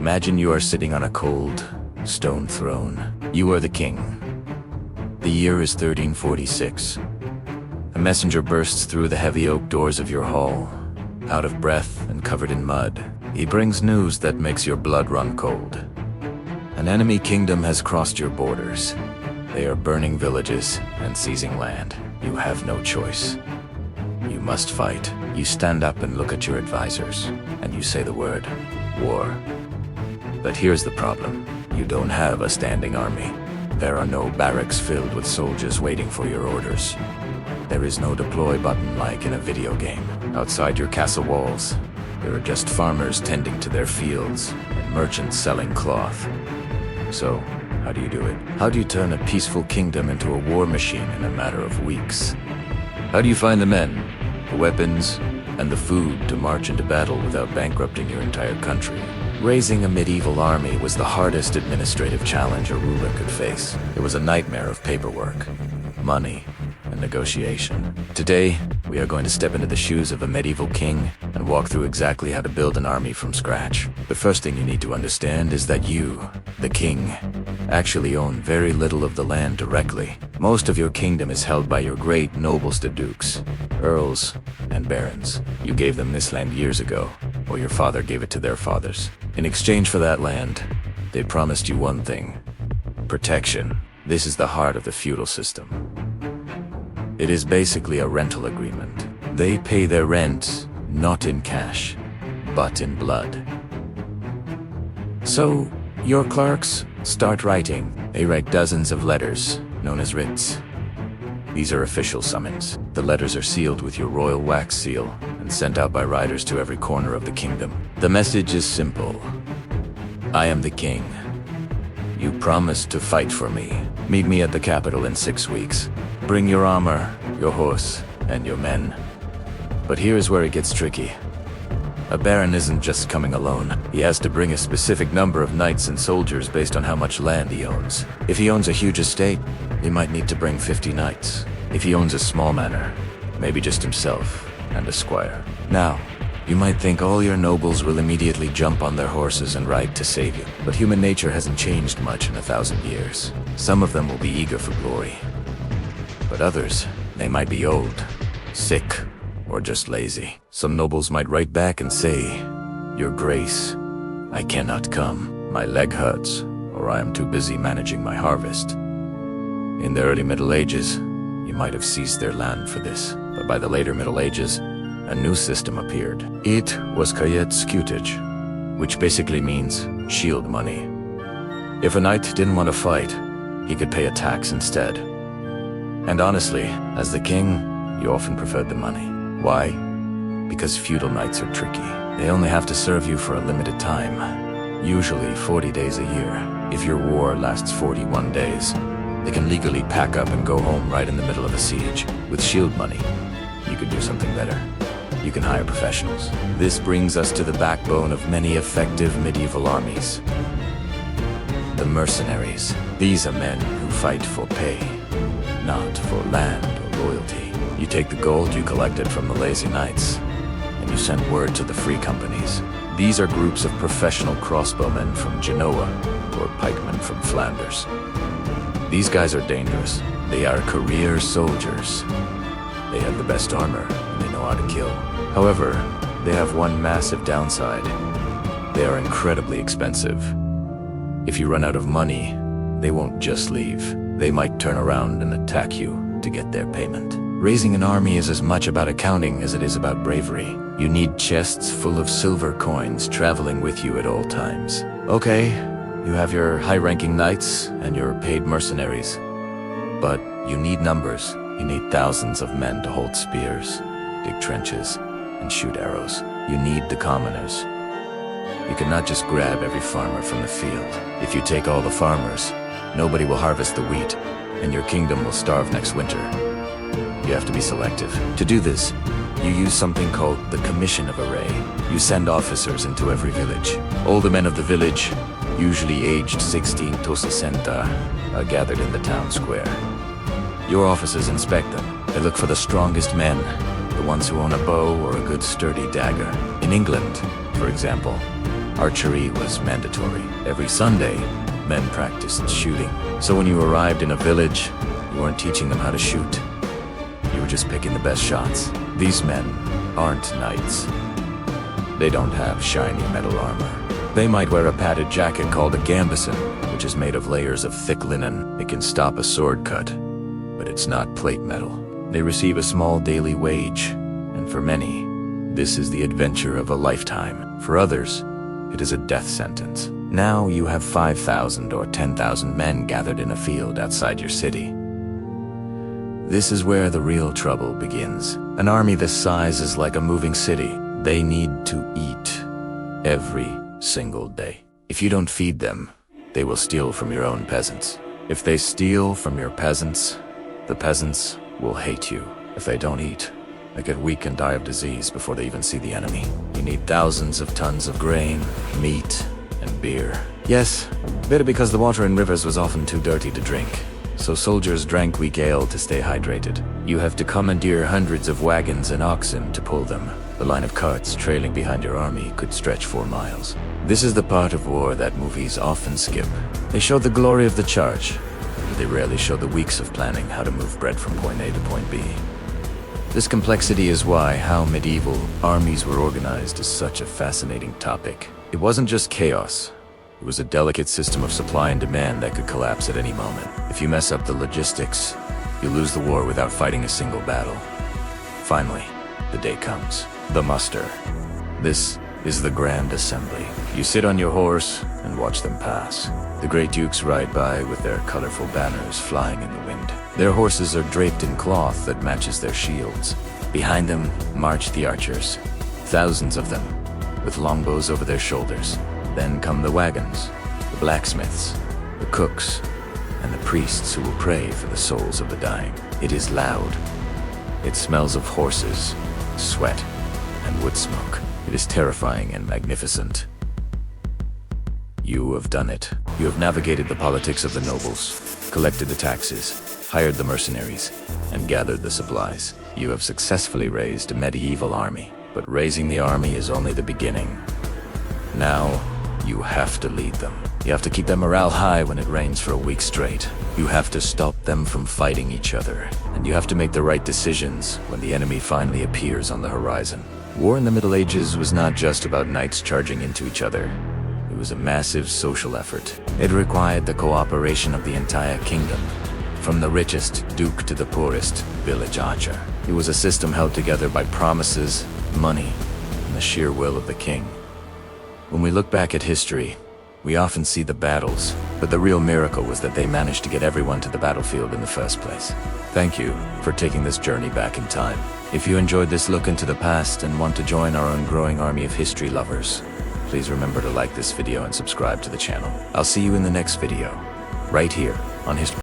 Imagine you are sitting on a cold, stone throne. You are the king. The year is 1346. A messenger bursts through the heavy oak doors of your hall. Out of breath and covered in mud, he brings news that makes your blood run cold. An enemy kingdom has crossed your borders. They are burning villages and seizing land. You have no choice. You must fight. You stand up and look at your advisors, and you say the word, war. But here's the problem. You don't have a standing army. There are no barracks filled with soldiers waiting for your orders. There is no deploy button like in a video game. Outside your castle walls, there are just farmers tending to their fields and merchants selling cloth. So, how do you do it? How do you turn a peaceful kingdom into a war machine in a matter of weeks? How do you find the men, the weapons, and the food to march into battle without bankrupting your entire country? Raising a medieval army was the hardest administrative challenge a ruler could face. It was a nightmare of paperwork, money, and negotiation. Today, we are going to step into the shoes of a medieval king and walk through exactly how to build an army from scratch. The first thing you need to understand is that you, the king, actually own very little of the land directly. Most of your kingdom is held by your great nobles, the dukes, earls, and barons. You gave them this land years ago, or your father gave it to their fathers. In exchange for that land, they promised you one thing: protection. This is the heart of the feudal system. It is basically a rental agreement. They pay their rent not in cash, but in blood. So, your clerks start writing. They write dozens of letters, known as writs. These are official summons. The letters are sealed with your royal wax seal and sent out by riders to every corner of the kingdom. The message is simple. I am the king. You promised to fight for me. Meet me at the capital in 6 weeks. Bring your armor, your horse, and your men. But here's where it gets tricky. A baron isn't just coming alone. He has to bring a specific number of knights and soldiers based on how much land he owns. If he owns a huge estate, he might need to bring 50 knights. If he owns a small manor, maybe just himself and a squire. Now, you might think all your nobles will immediately jump on their horses and ride to save you. But human nature hasn't changed much in 1,000 years. Some of them will be eager for glory. But others, they might be old, sick, or just lazy. Some nobles might write back and say, Your Grace, I cannot come. My leg hurts, or I am too busy managing my harvest. In the early Middle Ages, you might have seized their land for this. But by the later Middle Ages, a new system appeared. It was scutage, which basically means shield money. If a knight didn't want to fight, he could pay a tax instead. And honestly, as the king, you often preferred the money. Why? Because feudal knights are tricky. They only have to serve you for a limited time, usually 40 days a year. If your war lasts 41 days, they can legally pack up and go home right in the middle of a siege. With shield money, you could do something better. You can hire professionals. This brings us to the backbone of many effective medieval armies. The mercenaries. These are men who fight for pay, not for land or loyalty. You take the gold you collected from the lazy knights, and you send word to the free companies. These are groups of professional crossbowmen from Genoa or pikemen from Flanders. These guys are dangerous. They are career soldiers. They have the best armor, and they know how to kill. However, they have one massive downside. They are incredibly expensive. If you run out of money, they won't just leave. They might turn around and attack you to get their payment. Raising an army is as much about accounting as it is about bravery. You need chests full of silver coins traveling with you at all times. Okay, you have your high-ranking knights and your paid mercenaries. But you need numbers. You need thousands of men to hold spears, dig trenches, and shoot arrows. You need the commoners. You cannot just grab every farmer from the field. If you take all the farmers, nobody will harvest the wheat, and your kingdom will starve next winter. You have to be selective. To do this, you use something called the Commission of Array. You send officers into every village. All the men of the village, usually aged 16 to 60, are gathered in the town square. Your officers inspect them. They look for the strongest men, the ones who own a bow or a good sturdy dagger. In England, for example, Archery was mandatory. Every Sunday, men practiced shooting. So when you arrived in a village, you weren't teaching them how to shoot. You were just picking the best shots. These men aren't knights. They don't have shiny metal armor. They might wear a padded jacket called a gambeson, which is made of layers of thick linen. It can stop a sword cut, but it's not plate metal. They receive a small daily wage, and for many, this is the adventure of a lifetime. For others, it is a death sentence. Now you have 5,000 or 10,000 men gathered in a field outside your city. This is where the real trouble begins. An army this size is like a moving city. They need to eat every single day. If you don't feed them, they will steal from your own peasants. If they steal from your peasants, the peasants will hate you. If they don't eat, they get weak and die of disease before they even see the enemy. You need thousands of tons of grain, meat, and beer. Yes, better because the water in rivers was often too dirty to drink. So soldiers drank weak ale to stay hydrated. You have to commandeer hundreds of wagons and oxen to pull them. The line of carts trailing behind your army could stretch 4 miles. This is the part of war that movies often skip. They show the glory of the charge, but they rarely show the weeks of planning how to move bread from point A to point B. This complexity is why how medieval armies were organized is such a fascinating topic. It wasn't just chaos. It was a delicate system of supply and demand that could collapse at any moment. If you mess up the logistics, you lose the war without fighting a single battle. Finally, the day comes. The muster. This is the grand assembly. You sit on your horse and watch them pass. The great dukes ride by with their colorful banners flying in the wind. Their horses are draped in cloth that matches their shields. Behind them march the archers, thousands of them, with longbows over their shoulders. Then come the wagons, the blacksmiths, the cooks, and the priests who will pray for the souls of the dying. It is loud. It smells of horses, sweat, and wood smoke. It is terrifying and magnificent. You have done it. You have navigated the politics of the nobles, collected the taxes, hired the mercenaries, and gathered the supplies. You have successfully raised a medieval army. But raising the army is only the beginning. Now, you have to lead them. You have to keep their morale high when it rains for a week straight. You have to stop them from fighting each other. And you have to make the right decisions when the enemy finally appears on the horizon. War in the Middle Ages was not just about knights charging into each other. It was a massive social effort. It required the cooperation of the entire kingdom, from the richest duke to the poorest village archer. It was a system held together by promises, money, and the sheer will of the king. When we look back at history, we often see the battles, but the real miracle was that they managed to get everyone to the battlefield in the first place. Thank you for taking this journey back in time. If you enjoyed this look into the past and want to join our own growing army of history lovers, please remember to like this video and subscribe to the channel. I'll see you in the next video, right here on History.